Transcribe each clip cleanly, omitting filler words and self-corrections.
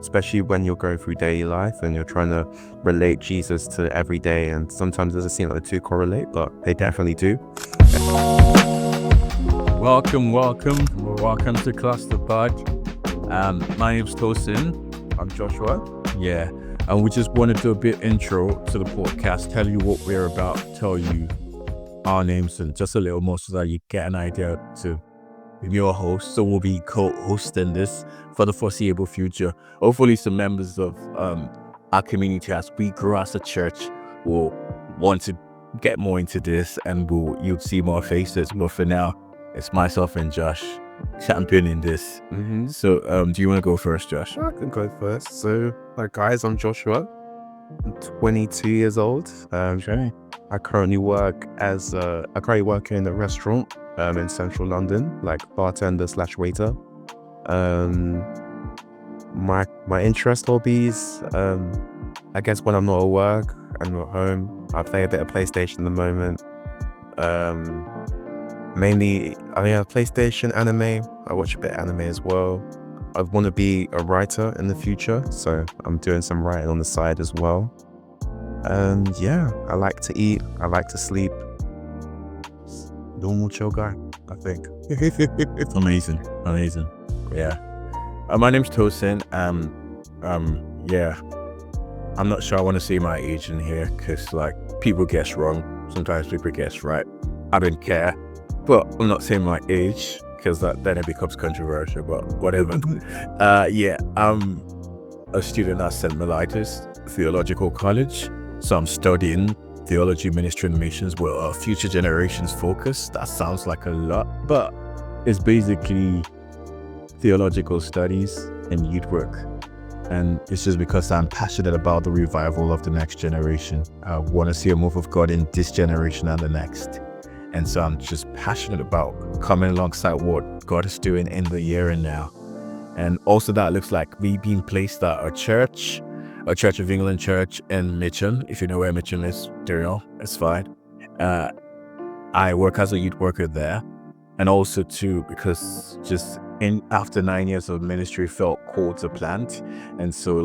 especially when you're going through daily life and you're trying to relate Jesus to every day. And sometimes it doesn't seem like the two correlate, but they definitely do. Welcome to Cluster Pod. My name's Tosin. I'm Joshua. Yeah, and we just want to do a bit intro to the podcast, tell you what we're about, tell you our names and just a little more so that you get an idea to be your host. So we'll be co-hosting this for the foreseeable future. Hopefully some members of our community as we grow as a church will want to get more into this and you'll see more faces. But for now, it's myself and Josh championing this. So do you want to go first, Josh? I can go first. So guys, I'm Joshua. I'm 22 years old. Okay. I currently work in a restaurant in central London, like bartender / waiter. My interest hobbies, I guess when I'm not at work and at home, I play a bit of PlayStation at the moment. Mainly, I have PlayStation, anime. I watch a bit of anime as well. I want to be a writer in the future, so I'm doing some writing on the side as well. And yeah, I like to eat. I like to sleep. Normal chill guy, I think. Amazing. Yeah. My name's Tosin. Yeah. I'm not sure I want to say my age in here because people guess wrong. Sometimes people guess right. I don't care. But I'm not saying my age because then it becomes controversial, but whatever. Yeah, I'm a student at St. Mellitus Theological College. So I'm studying theology, ministry, and missions with a future generations focus. That sounds like a lot, but it's basically theological studies and youth work. And it's just because I'm passionate about the revival of the next generation. I want to see a move of God in this generation and the next. And so I'm just passionate about coming alongside what God is doing in the here and now. And also that looks like me being placed at a Church of England church in Mitcham. If you know where Mitcham is, it's fine. I work as a youth worker there. And also too, because just after 9 years of ministry felt called to plant. And so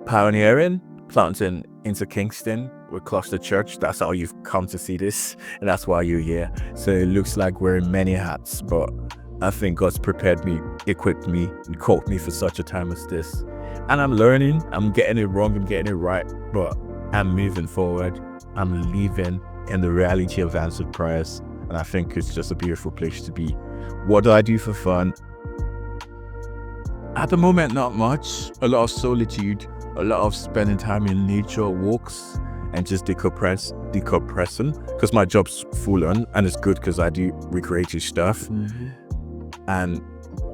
pioneering, planting into Kingston with Cluster Church. That's how you've come to see this, and that's why you're here. So it looks like wearing many hats, but I think God's prepared me, equipped me, and called me for such a time as this. And I'm learning, I'm getting it wrong, I'm getting it right, but I'm moving forward. I'm living in the reality of answered prayers, and I think it's just a beautiful place to be. What do I do for fun? At the moment, not much. A lot of solitude, a lot of spending time in nature, walks, and just decompressing, because my job's full on, and it's good because I do recreative stuff. And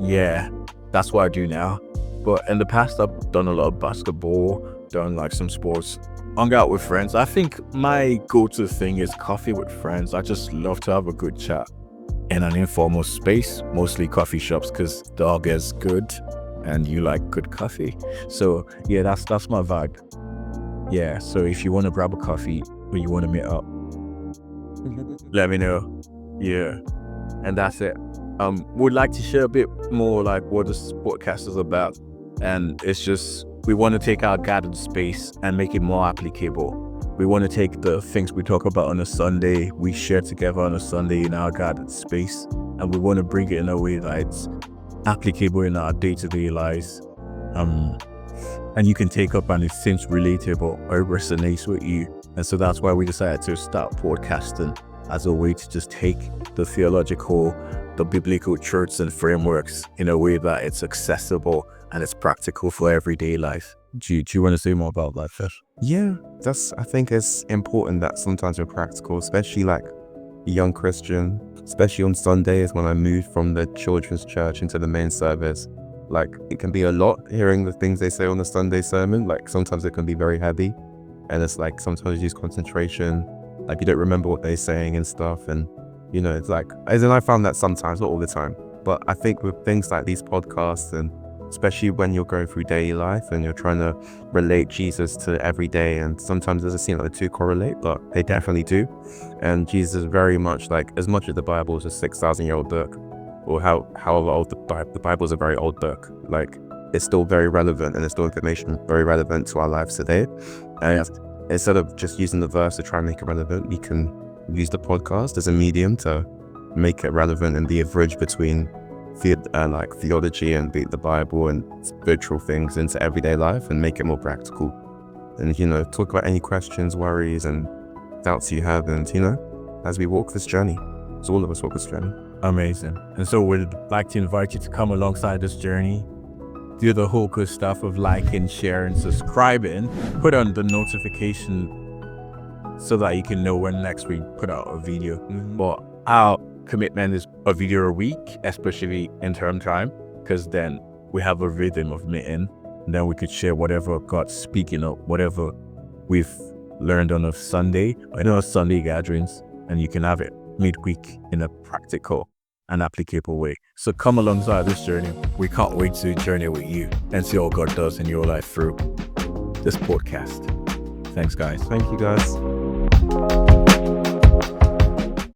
yeah, that's what I do now. But in the past, I've done a lot of basketball, done some sports, hung out with friends. I think my go-to thing is coffee with friends. I just love to have a good chat in an informal space, mostly coffee shops, because the dog is good and you like good coffee. So yeah, that's my vibe. Yeah, so if you want to grab a coffee or you want to meet up, let me know. Yeah, and that's it. Would like to share a bit more what this podcast is about, and it's just we want to take our gathered space and make it more applicable. We want to take the things we talk about on a Sunday, we share together on a Sunday in our gathered space, and we want to bring it in a way that it's applicable in our day-to-day lives. And you can take up and it seems relatable or it resonates with you. And so that's why we decided to start podcasting as a way to just take the theological, the biblical truths and frameworks in a way that it's accessible and it's practical for everyday life. Do you want to say more about that, Fish? Yeah, I think it's important that sometimes we're practical, especially a young Christian, especially on Sundays when I moved from the children's church into the main service. It can be a lot hearing the things they say on the Sunday sermon. Sometimes it can be very heavy, and it's sometimes you lose concentration, you don't remember what they're saying and stuff. And it's as in I found that sometimes, not all the time, but I think with things like these podcasts, and especially when you're going through daily life and you're trying to relate Jesus to every day, and sometimes it doesn't seem like the two correlate, but they definitely do. And Jesus is very much as much as the Bible is a 6,000-year-old book, or however old the Bible is a very old book. Like, it's still very relevant, and it's still information very relevant to our lives today. And instead of just using the verse to try and make it relevant, we can use the podcast as a medium to make it relevant and be a bridge between theology and the Bible and spiritual things into everyday life, and make it more practical. And, talk about any questions, worries, and doubts you have, and, as we walk this journey, as all of us walk this journey. Amazing. And so we'd like to invite you to come alongside this journey. Do the whole good stuff of liking, sharing, subscribing, put on the notification so that you can know when next we put out a video. But our commitment is a video a week, especially in term time, because then we have a rhythm of meeting, and then we could share whatever God's speaking of, whatever we've learned on a Sunday, or in our Sunday gatherings, and you can have it midweek in a practical and applicable way. So come alongside this journey. We can't wait to journey with you and see all God does in your life through this podcast. Thanks, guys. Thank you, guys.